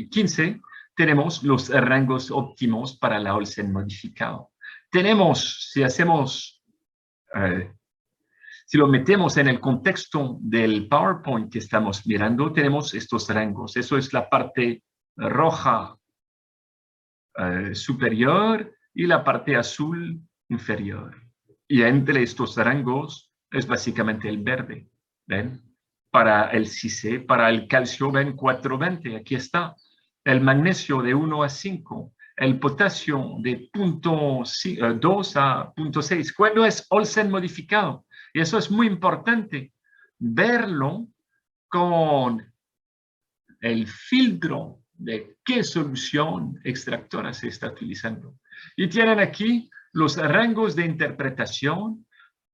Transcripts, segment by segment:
15, tenemos los rangos óptimos para la Olsen modificado. Tenemos, si lo metemos en el contexto del PowerPoint que estamos mirando, tenemos estos rangos. Eso es la parte roja superior y la parte azul inferior. Y entre estos rangos es básicamente el verde. ¿Ven? Para el CICE, para el calcio, ven 4,20, aquí está. El magnesio de 1 a 5, el potasio de 2 a 0,6. ¿Cuándo es Olsen modificado? Y eso es muy importante, verlo con el filtro de qué solución extractora se está utilizando. Y tienen aquí los rangos de interpretación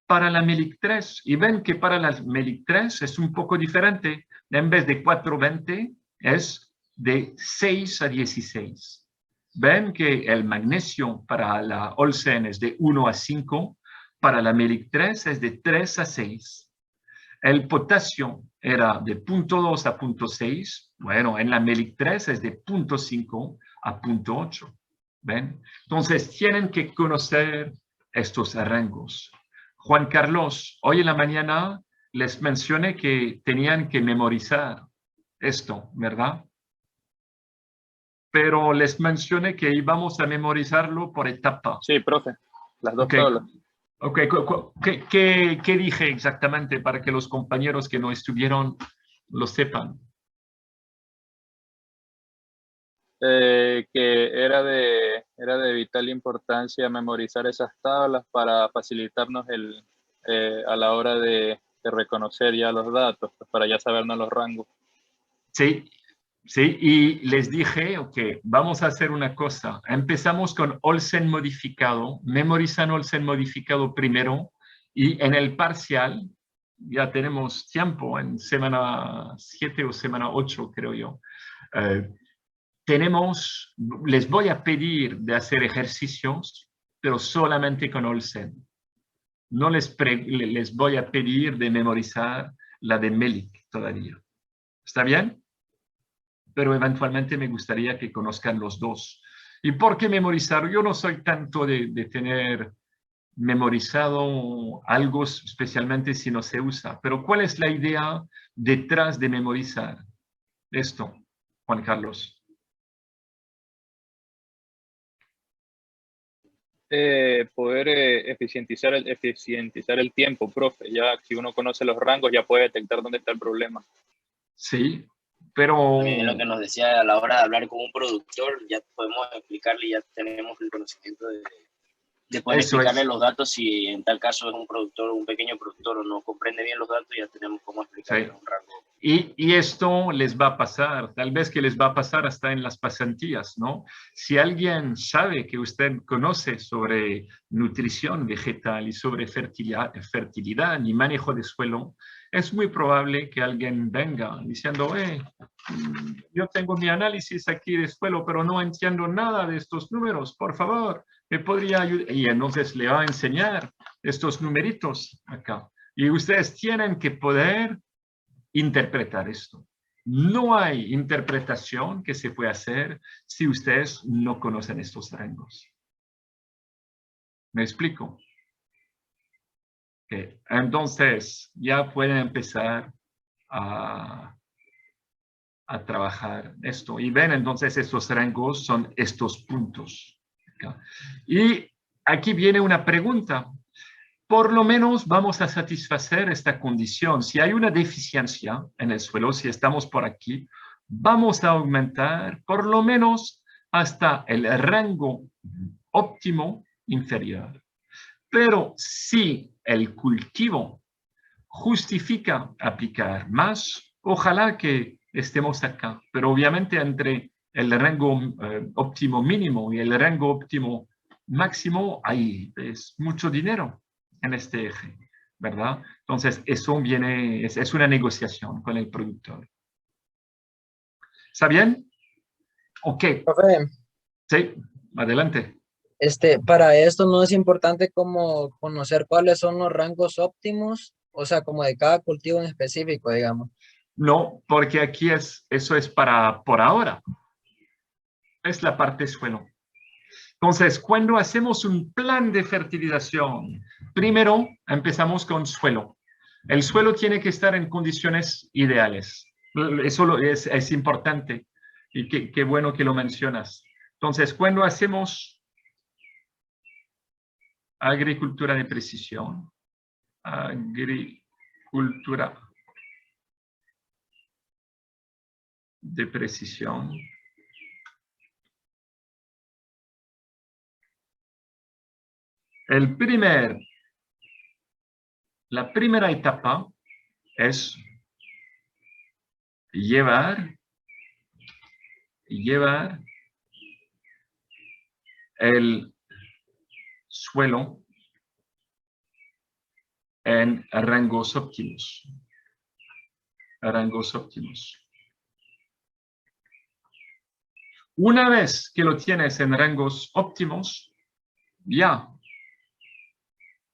para la MELIC 3. Y ven que para la MELIC 3 es un poco diferente. En vez de 4,20 es de 6 a 16. Ven que el magnesio para la Olsen es de 1 a 5, para la MELIC 3 es de 3 a 6. El potasio era de 0,2 a 0,6. Bueno, en la MELIC 3 es de 0,5 a 0,8. ¿Ven? Entonces, tienen que conocer estos rangos. Juan Carlos, hoy en la mañana les mencioné que tenían que memorizar esto, ¿verdad? Pero les mencioné que íbamos a memorizarlo por etapa. Sí, profe, las dos tablas. Okay. ¿Qué dije exactamente para que los compañeros que no estuvieron lo sepan? Que era de vital importancia memorizar esas tablas para facilitarnos a la hora de reconocer ya los datos, pues, para ya sabernos los rangos. Sí, y les dije, vamos a hacer una cosa. Empezamos con Olsen modificado, memorizan Olsen modificado primero, y en el parcial, ya tenemos tiempo, en semana 7 o semana 8, creo yo, les voy a pedir de hacer ejercicios, pero solamente con Olsen. No les voy a pedir de memorizar la de MELIC todavía. ¿Está bien? Pero eventualmente me gustaría que conozcan los dos. ¿Y por qué memorizar? Yo no soy tanto de tener memorizado algo, especialmente si no se usa. Pero ¿cuál es la idea detrás de memorizar esto, Juan Carlos? Poder eficientizar el tiempo, profe. Ya si uno conoce los rangos, ya puede detectar dónde está el problema. Sí, pero... También lo que nos decía a la hora de hablar con un productor, ya podemos explicarle, ya tenemos el conocimiento de poder explicarle los datos. Si en tal caso es un productor, un pequeño productor, o no comprende bien los datos, ya tenemos cómo explicarle un rango. Y esto les va a pasar, tal vez que les va a pasar hasta en las pasantías, ¿no? Si alguien sabe que usted conoce sobre nutrición vegetal y sobre fertilidad y manejo de suelo, es muy probable que alguien venga diciendo, yo tengo mi análisis aquí de suelo, pero no entiendo nada de estos números, por favor, ¿me podría ayudar? Y entonces le va a enseñar estos numeritos acá. Y ustedes tienen que poder interpretar esto. No hay interpretación que se pueda hacer si ustedes no conocen estos rangos. ¿Me explico? Entonces, ya pueden empezar a trabajar esto. Y ven, entonces, estos rangos son estos puntos. Y aquí viene una pregunta. Por lo menos vamos a satisfacer esta condición. Si hay una deficiencia en el suelo, si estamos por aquí, vamos a aumentar por lo menos hasta el rango óptimo inferior. Pero si el cultivo justifica aplicar más, ojalá que estemos acá. Pero obviamente entre el rango óptimo mínimo y el rango óptimo máximo hay mucho dinero en este eje, ¿verdad? Entonces, eso viene, es una negociación con el productor. ¿Está bien? Ok. Profe, Sí, adelante. Para esto no es importante como conocer cuáles son los rangos óptimos, o sea, como de cada cultivo en específico, digamos. No, porque aquí eso es para por ahora. Es la parte suelo. Entonces, cuando hacemos un plan de fertilización, primero empezamos con suelo. El suelo tiene que estar en condiciones ideales. Eso es importante y qué bueno que lo mencionas. Entonces, cuando hacemos agricultura de precisión, la primera etapa es llevar el suelo en rangos óptimos. Una vez que lo tienes en rangos óptimos, ya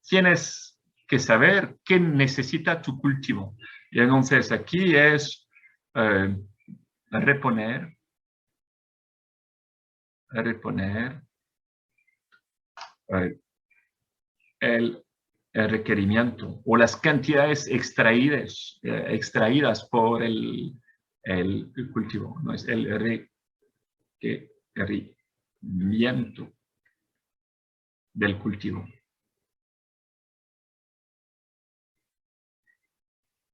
tienes que saber qué necesita tu cultivo. Y entonces aquí es reponer el requerimiento o las cantidades extraídas por el cultivo, no es el requerimiento del cultivo.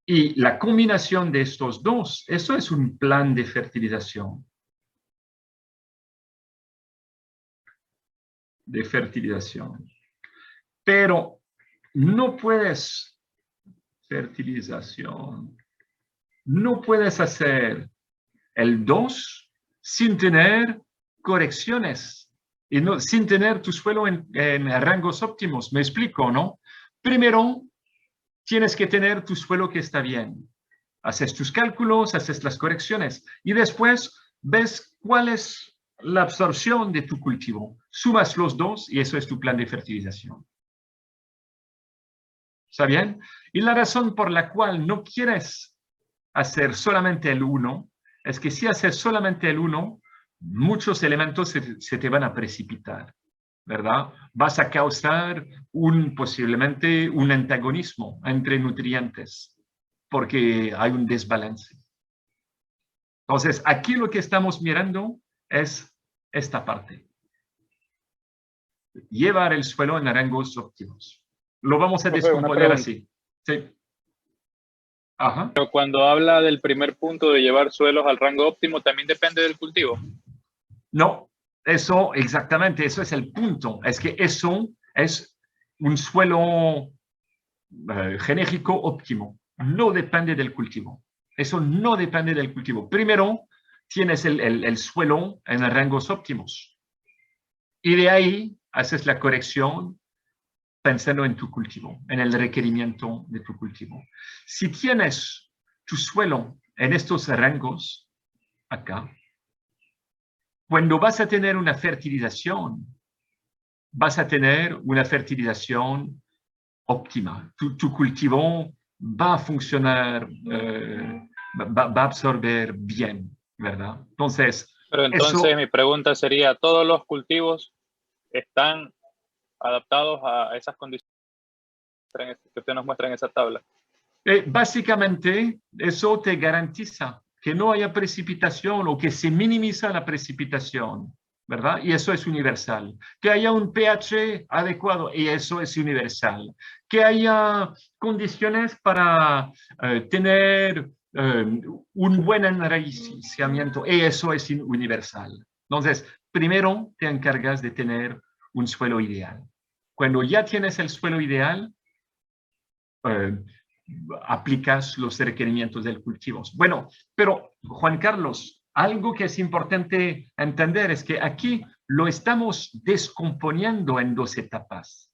Y la combinación de estos dos, eso es un plan de fertilización. Pero no puedes hacer el 2 sin tener correcciones y sin tener tu suelo en rangos óptimos. ¿Me explico, no? Primero, tienes que tener tu suelo que está bien. Haces tus cálculos, haces las correcciones y después ves cuál es la absorción de tu cultivo. Sumas los dos y eso es tu plan de fertilización. ¿Está bien? Y la razón por la cual no quieres hacer solamente el 1 es que si haces solamente el 1, muchos elementos se te van a precipitar, ¿verdad? Vas a causar posiblemente un antagonismo entre nutrientes porque hay un desbalance. Entonces, aquí lo que estamos mirando es esta parte. Llevar el suelo en rangos óptimos. Lo vamos a descomponer así. Sí. Ajá. Pero cuando habla del primer punto de llevar suelos al rango óptimo, ¿también depende del cultivo? No, eso exactamente, eso es el punto. Es que eso es un suelo genético óptimo. No depende del cultivo. Eso no depende del cultivo. Primero, tienes el suelo en rangos óptimos. Y de ahí haces la corrección pensando en tu cultivo, en el requerimiento de tu cultivo. Si tienes tu suelo en estos rangos, acá, cuando vas a tener una fertilización, vas a tener una fertilización óptima. Tu cultivo va a funcionar, va a absorber bien, ¿verdad? Entonces, pero entonces mi pregunta sería, ¿todos los cultivos están adaptados a esas condiciones que usted nos muestra en esa tabla? Básicamente, eso te garantiza que no haya precipitación o que se minimiza la precipitación, ¿verdad? Y eso es universal. Que haya un pH adecuado, y eso es universal. Que haya condiciones para tener un buen enraizamiento, y eso es universal. Entonces, primero te encargas de tener un suelo ideal. Cuando ya tienes el suelo ideal, aplicas los requerimientos del cultivo. Bueno, pero Juan Carlos, algo que es importante entender es que aquí lo estamos descomponiendo en 2 etapas.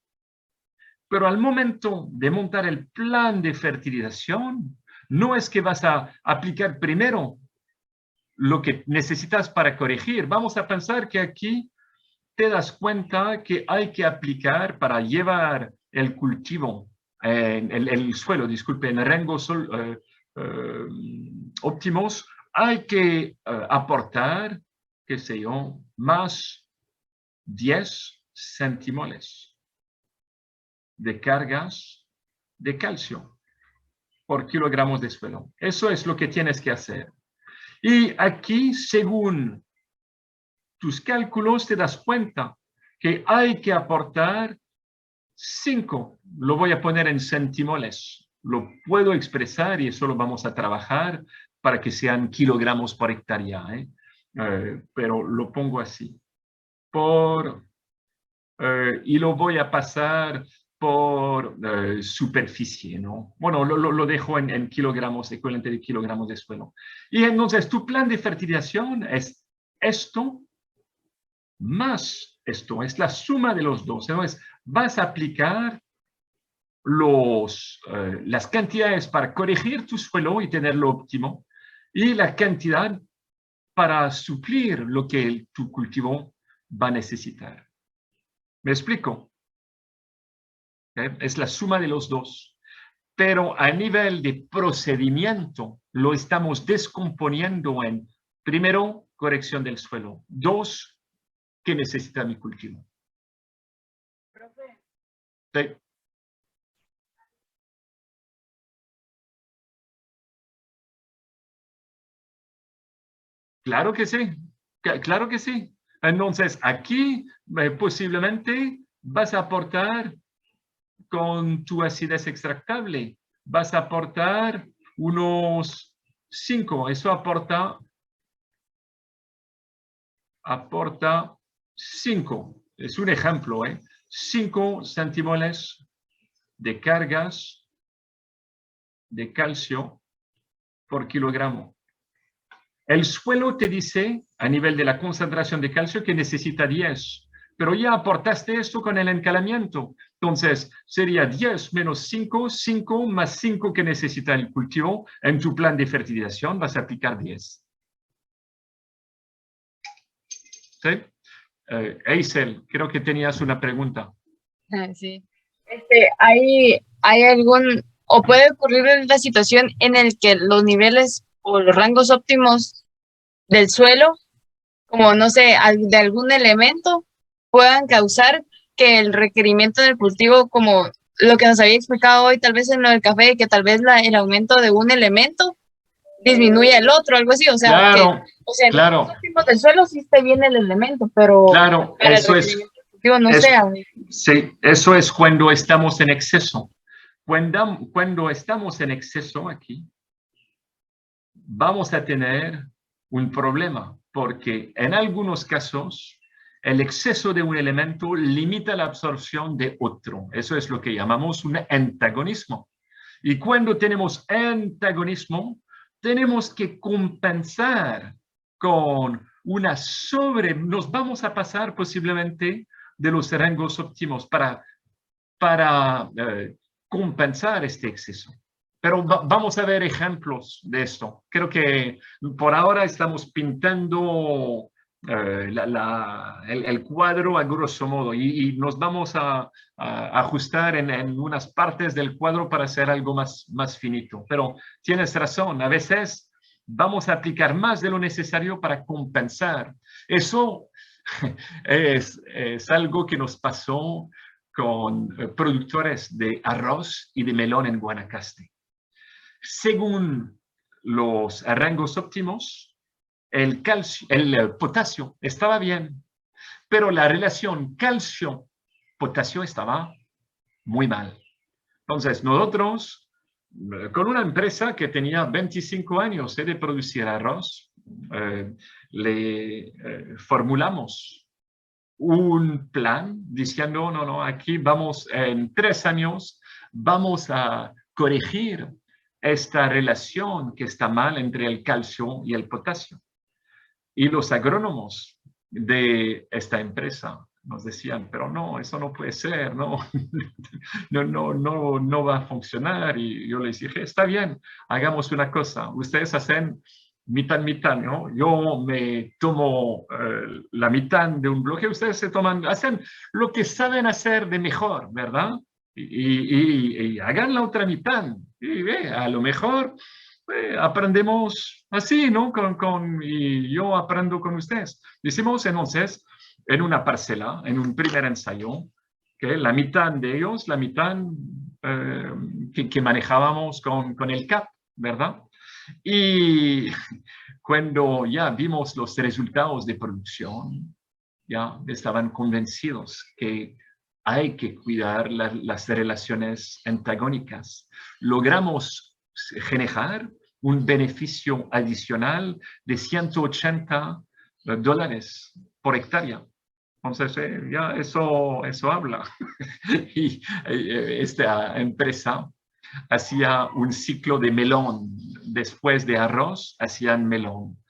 Pero al momento de montar el plan de fertilización, no es que vas a aplicar primero lo que necesitas para corregir. Vamos a pensar que aquí te das cuenta que hay que aplicar para llevar el cultivo, el suelo, disculpe, en rango óptimos, hay que aportar, qué sé yo, más 10 centimoles de cargas de calcio por kilogramos de suelo. Eso es lo que tienes que hacer. Y aquí, según tus cálculos, te das cuenta que hay que aportar 5, lo voy a poner en centimoles. Lo puedo expresar y eso lo vamos a trabajar para que sean kilogramos por hectárea, pero lo pongo así. Y lo voy a pasar por superficie, ¿no? Bueno, lo dejo en kilogramos, equivalente de kilogramos de suelo. Y entonces tu plan de fertilización es esto más esto, es la suma de los dos. Entonces, vas a aplicar las cantidades para corregir tu suelo y tenerlo óptimo, y la cantidad para suplir lo que tu cultivo va a necesitar. ¿Me explico? Es la suma de los dos. Pero a nivel de procedimiento, lo estamos descomponiendo en, primero, corrección del suelo. 2, ¿qué necesita mi cultivo? Sí. Claro que sí, claro que sí. Entonces, aquí posiblemente vas a aportar con tu acidez extractable, vas a aportar unos 5, eso aporta 5, es un ejemplo, 5 centimoles de cargas de calcio por kilogramo. El suelo te dice, a nivel de la concentración de calcio, que necesita 10, pero ya aportaste esto con el encalamiento. Entonces, sería 10 menos 5, 5 más 5 que necesita el cultivo. En tu plan de fertilización vas a aplicar 10. ¿Sí? Eisel, creo que tenías una pregunta. Sí. ¿Hay algún, o puede ocurrir la situación en el que los niveles o los rangos óptimos del suelo, como no sé, de algún elemento, puedan causar que el requerimiento del cultivo, como lo que nos había explicado hoy, tal vez en lo del café, que tal vez el aumento de un elemento disminuye el otro, algo así? O sea, claro, en los óptimos del suelo sí está bien el elemento, pero claro, para eso el requerimiento del cultivo no sea. Sí, eso es cuando estamos en exceso. Cuando estamos en exceso aquí, vamos a tener un problema, porque en algunos casos el exceso de un elemento limita la absorción de otro. Eso es lo que llamamos un antagonismo. Y cuando tenemos antagonismo, tenemos que compensar con una nos vamos a pasar posiblemente de los rangos óptimos para compensar este exceso. Pero vamos a ver ejemplos de esto. Creo que por ahora estamos pintando el cuadro a grosso modo y nos vamos a ajustar en unas partes del cuadro para hacer algo más finito. Pero tienes razón, a veces vamos a aplicar más de lo necesario para compensar. Eso es algo que nos pasó con productores de arroz y de melón en Guanacaste. Según los rangos óptimos, el potasio estaba bien, pero la relación calcio-potasio estaba muy mal. Entonces, nosotros, con una empresa que tenía 25 años de producir arroz, le formulamos un plan diciendo, no, aquí vamos, en 3 años, vamos a corregir esta relación que está mal entre el calcio y el potasio. Y los agrónomos de esta empresa nos decían, pero no, eso no puede ser, no va a funcionar. Y yo les dije, está bien, hagamos una cosa, ustedes hacen mitad, ¿no? Yo me tomo la mitad de un bloque, ustedes hacen lo que saben hacer de mejor, ¿verdad? Y hagan la otra mitad. Y a lo mejor aprendemos así, ¿no? Y yo aprendo con ustedes. Hicimos entonces en una parcela, en un primer ensayo, que la mitad de ellos, la mitad que manejábamos con el CAP, ¿verdad? Y cuando ya vimos los resultados de producción, ya estaban convencidos que hay que cuidar las relaciones antagónicas. Logramos generar un beneficio adicional de $180 por hectárea. Entonces, ya eso habla. Y esta empresa hacía un ciclo de melón. Después de arroz, hacían melón.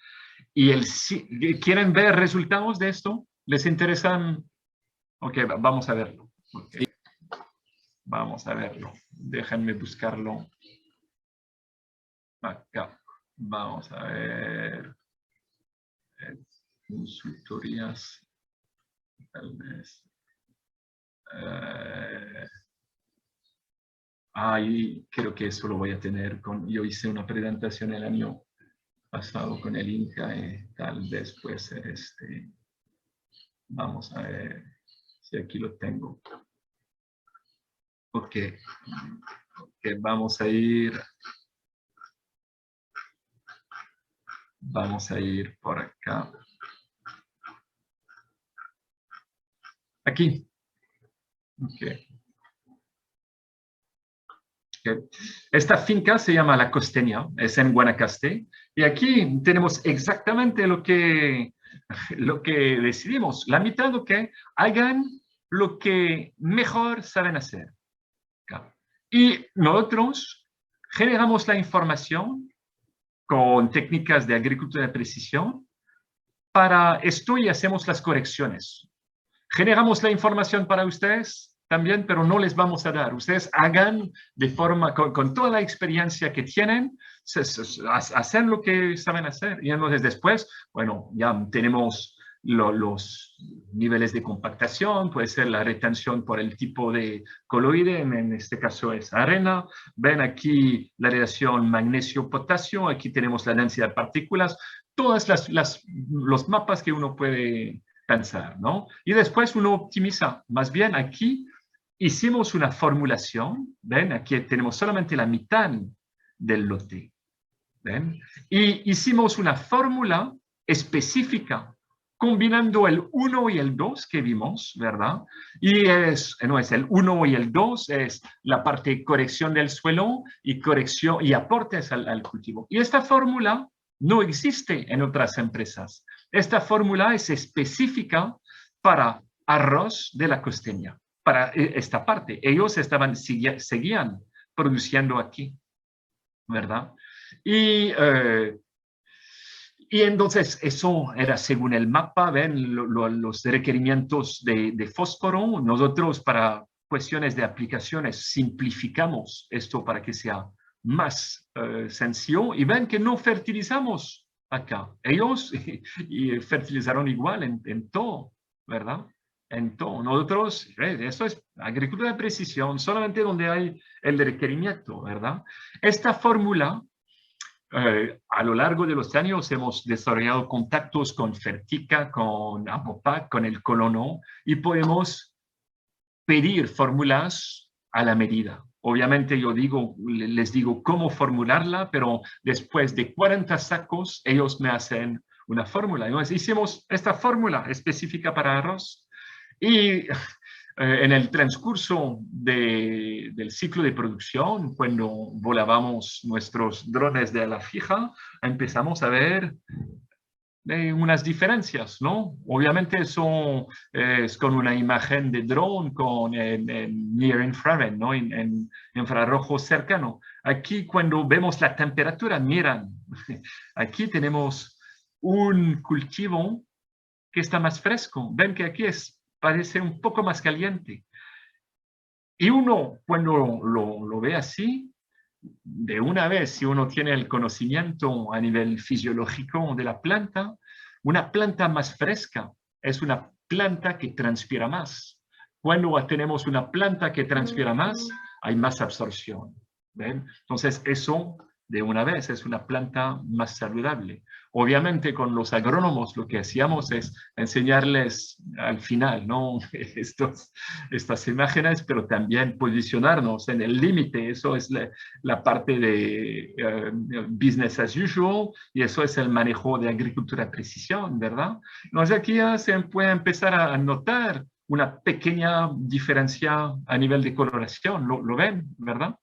Y ¿quieren ver resultados de esto? ¿Les interesan? Ok, vamos a verlo. Okay. Vamos a verlo. Déjenme buscarlo. Acá. Vamos a ver. Consultorías. Tal vez. Ahí creo que eso lo voy a tener. Yo hice una presentación el año pasado con el Inca y tal vez puede ser este. Vamos a ver si aquí lo tengo. Ok, vamos a ir por acá. Aquí. Okay. Esta finca se llama La Costeña, es en Guanacaste, y aquí tenemos exactamente lo que decidimos. La mitad, que hagan lo que mejor saben hacer. Y nosotros generamos la información con técnicas de agricultura de precisión. Para esto y hacemos las correcciones. Generamos la información para ustedes también, pero no les vamos a dar. Ustedes hagan de forma, con toda la experiencia que tienen, hacen lo que saben hacer. Y entonces después, bueno, ya tenemos los niveles de compactación, puede ser la retención por el tipo de coloide, en este caso es arena. Ven aquí la relación magnesio-potasio, aquí tenemos la densidad de partículas, todas los mapas que uno puede pensar, ¿no? Y después uno optimiza. Más bien aquí hicimos una formulación, ¿ven? Aquí tenemos solamente la mitad del lote, ¿ven? Y hicimos una fórmula específica combinando el 1 y el 2 que vimos, ¿verdad? Y no es el 1 y el 2, es la parte de corrección del suelo y corrección y aportes al cultivo. Y esta fórmula no existe en otras empresas. Esta fórmula es específica para arroz de La Costeña, para esta parte. Ellos seguían produciendo aquí, ¿verdad? Y entonces eso era según el mapa, ven los requerimientos de fósforo. Nosotros para cuestiones de aplicaciones simplificamos esto para que sea más sencillo y ven que no fertilizamos acá. Ellos y fertilizaron igual en todo, ¿verdad? En todo. Nosotros, esto es agricultura de precisión, solamente donde hay el requerimiento, ¿verdad? Esta fórmula, a lo largo de los años hemos desarrollado contactos con Fertica, con Apopac, con el Colono, y podemos pedir fórmulas a la medida. Obviamente les digo cómo formularla, pero después de 40 sacos, ellos me hacen una fórmula. Entonces, hicimos esta fórmula específica para arroz y en el transcurso del ciclo de producción, cuando volábamos nuestros drones de ala fija, empezamos a ver unas diferencias, ¿no? Obviamente eso es con una imagen de drone en near infrared, ¿no? En infrarrojo cercano. Aquí cuando vemos la temperatura, miran, aquí tenemos un cultivo que está más fresco. Ven que aquí parece un poco más caliente. Y uno, cuando lo ve así, de una vez, si uno tiene el conocimiento a nivel fisiológico de la planta, una planta más fresca es una planta que transpira más. Cuando tenemos una planta que transpira más, hay más absorción. ¿Ven? Entonces, eso de una vez, es una planta más saludable. Obviamente con los agrónomos lo que hacíamos es enseñarles al final, ¿no? Estas imágenes, pero también posicionarnos en el límite. Eso es la parte de business as usual y eso es el manejo de agricultura de precisión, ¿verdad? Entonces aquí ya se puede empezar a notar una pequeña diferencia a nivel de coloración, lo ven, ¿verdad?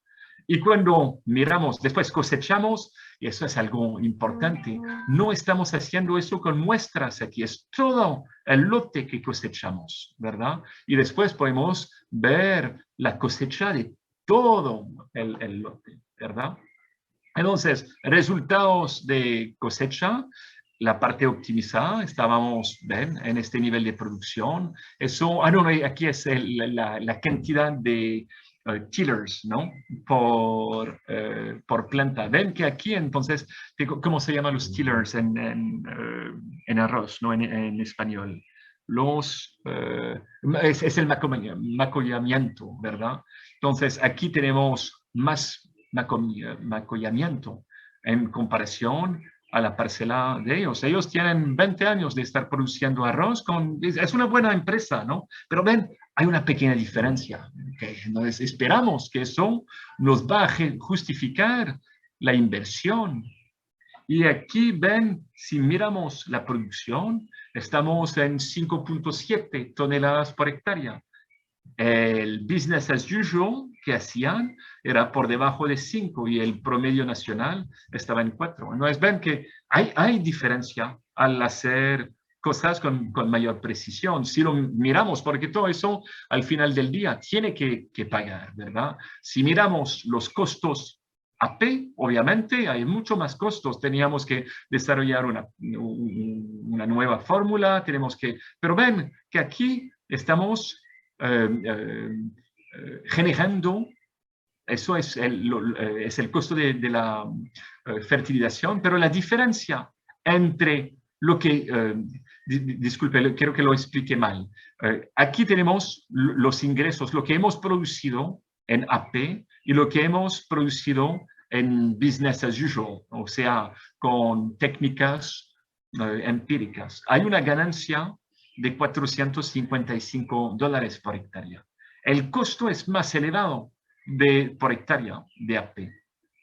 Y cuando miramos, después cosechamos, y eso es algo importante, no estamos haciendo eso con muestras aquí, es todo el lote que cosechamos, ¿verdad? Y después podemos ver la cosecha de todo el lote, ¿verdad? Entonces, resultados de cosecha, la parte optimizada, estábamos, ven, en este nivel de producción. Eso, no, aquí es la cantidad de tillers, ¿no? Por planta. Ven que aquí, entonces, ¿cómo se llaman los tillers en arroz, ¿no? En español? Es el macollamiento, ¿verdad? Entonces, aquí tenemos más macollamiento en comparación a la parcela de ellos. Ellos tienen 20 años de estar produciendo arroz, es una buena empresa, ¿no? Pero ven, hay una pequeña diferencia. ¿Okay? Entonces, esperamos que eso nos va a justificar la inversión. Y aquí ven, si miramos la producción, estamos en 5.7 toneladas por hectárea. El business as usual que hacían era por debajo de 5 y el promedio nacional estaba en 4. Entonces ven que hay diferencia al hacer cosas con mayor precisión. Si lo miramos, porque todo eso al final del día tiene que pagar, ¿verdad? Si miramos los costos AP, obviamente hay mucho más costos. Teníamos que desarrollar una nueva fórmula, pero ven que aquí estamos generando, eso es el costo de la fertilización, pero la diferencia entre lo que, disculpe, quiero que lo explique mal. Aquí tenemos los ingresos, lo que hemos producido en AP y lo que hemos producido en business as usual, o sea, con técnicas empíricas. Hay una ganancia de $455 por hectárea. El costo es más elevado por hectárea de AP.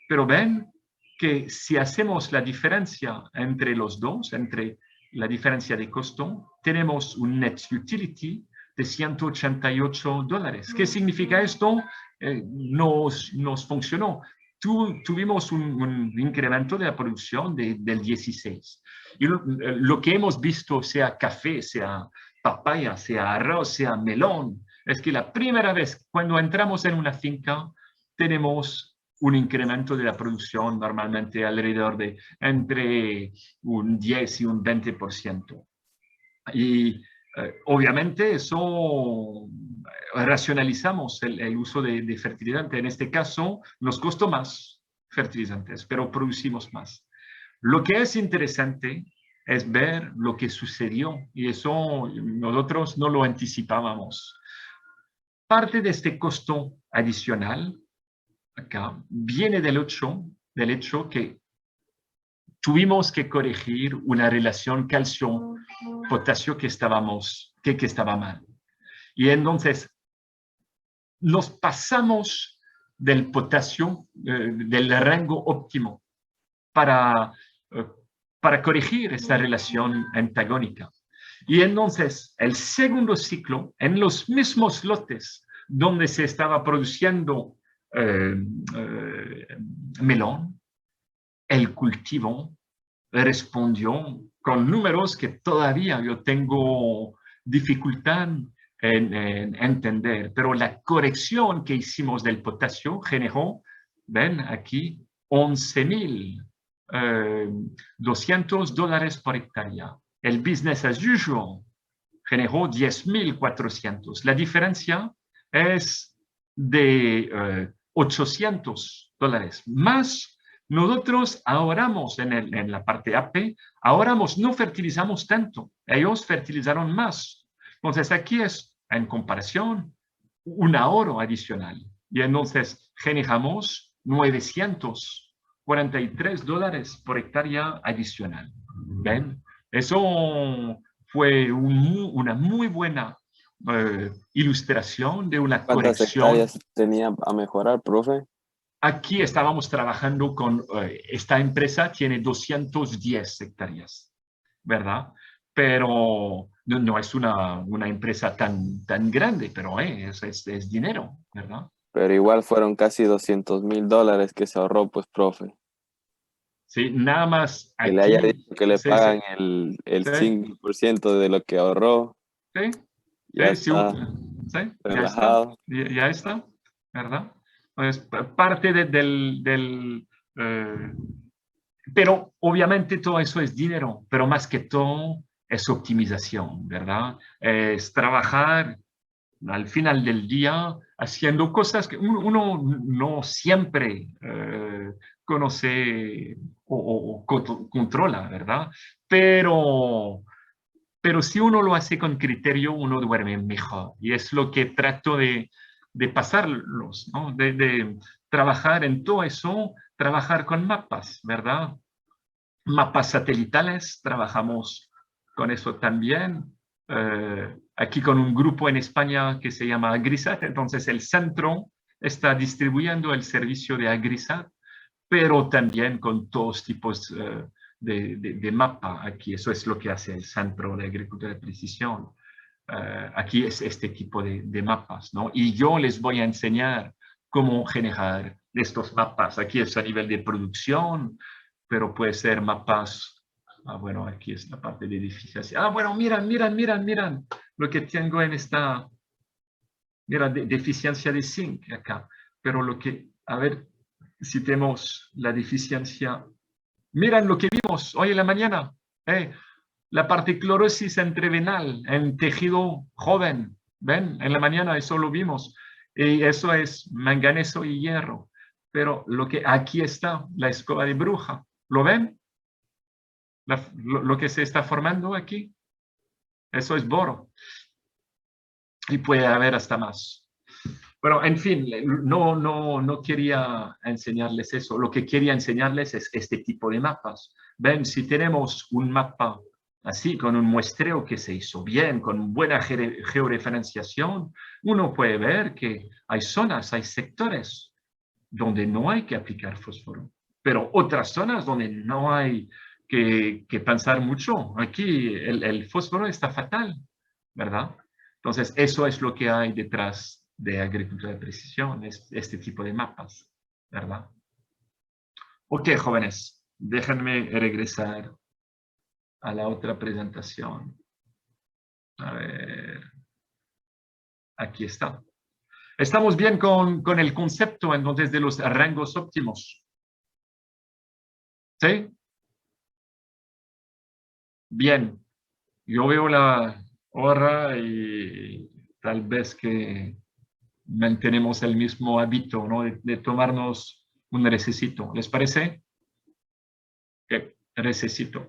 Pero ven que si hacemos la diferencia entre los dos, entre la diferencia de costo, tenemos un net utility de $188. ¿Qué significa esto? Nos funcionó. Tuvimos un incremento de la producción del 16%. Y lo que hemos visto, sea café, sea papaya, sea arroz, sea melón, es que la primera vez cuando entramos en una finca, tenemos un incremento de la producción normalmente alrededor de entre un 10 y un 20%. Y obviamente eso racionalizamos el uso de fertilizante. En este caso nos costó más fertilizantes, pero producimos más. Lo que es interesante es ver lo que sucedió y eso nosotros no lo anticipábamos. Parte de este costo adicional acá viene del hecho que tuvimos que corregir una relación calcio-potasio que estaba mal. Y entonces nos pasamos del potasio, del rango óptimo, para corregir esta relación antagónica. Y entonces, el segundo ciclo, en los mismos lotes donde se estaba produciendo melón, el cultivo respondió con números que todavía yo tengo dificultad en entender, pero la corrección que hicimos del potasio generó, ven aquí, $11,200 por hectárea. El business as usual generó 10,400. La diferencia es de $800. Más nosotros ahorramos en la parte AP, no fertilizamos tanto. Ellos fertilizaron más. Entonces aquí es, en comparación, un ahorro adicional. Y entonces generamos $900 $43 por hectárea adicional. ¿Ven? Eso fue una muy buena ilustración de una ¿Cuántas corrección. hectáreas tenía a mejorar, profe? Aquí estábamos trabajando con, esta empresa tiene 210 hectáreas, ¿verdad? Pero no es una empresa tan grande, pero es dinero, ¿verdad? Pero igual fueron casi $200,000 que se ahorró, pues, profe. Sí, nada más Que le haya aquí. dicho que le Sí, pagan sí, el sí, 5% de lo que ahorró, sí, ya sí, sí, está sí, relajado. ya está, ¿verdad? Pues parte eh, pero obviamente todo eso es dinero, pero más que todo es optimización, ¿verdad? Es trabajar al final del día haciendo cosas que uno no siempre conoce o controla, ¿verdad? Pero si uno lo hace con criterio, uno duerme mejor. Y es lo que trato de pasarlos, ¿no? De trabajar en todo eso, trabajar con mapas, ¿verdad? Mapas satelitales, trabajamos con eso también. Aquí con un grupo en España que se llama Agrisat, entonces el centro está distribuyendo el servicio de Agrisat, pero también con todos tipos de mapa aquí. Eso es lo que hace el Centro de Agricultura de Precisión. Aquí es este tipo de mapas, ¿no? Y yo les voy a enseñar cómo generar estos mapas. Aquí es a nivel de producción, pero puede ser mapas. Bueno, aquí es la parte de eficiencia. Bueno, miran lo que tengo en esta, mira, deficiencia de zinc acá. Pero lo que, a ver si tenemos la deficiencia. Miran lo que vimos hoy en la mañana. La particlorosis entrevenal en tejido joven. ¿Ven? En la mañana eso lo vimos. Y eso es manganeso y hierro. Pero lo que aquí está, la escoba de bruja. ¿Lo ven? Lo que se está formando aquí. Eso es boro. Y puede haber hasta más. Bueno, en fin, no quería enseñarles eso. Lo que quería enseñarles es este tipo de mapas. Ven, si tenemos un mapa así, con un muestreo que se hizo bien, con buena georreferenciación, uno puede ver que hay zonas, hay sectores donde no hay que aplicar fósforo, pero otras zonas donde no hay que pensar mucho. Aquí el fósforo está fatal, ¿verdad? Entonces, eso es lo que hay detrás de agricultura de precisión, es este tipo de mapas, ¿verdad? Ok, jóvenes, déjenme regresar a la otra presentación. A ver, aquí está. Estamos bien con el concepto entonces de los rangos óptimos. ¿Sí? Bien. Yo veo la hora y tal vez que mantenemos el mismo hábito, ¿no? De tomarnos un recesito. ¿Les parece? ¿Qué recesito?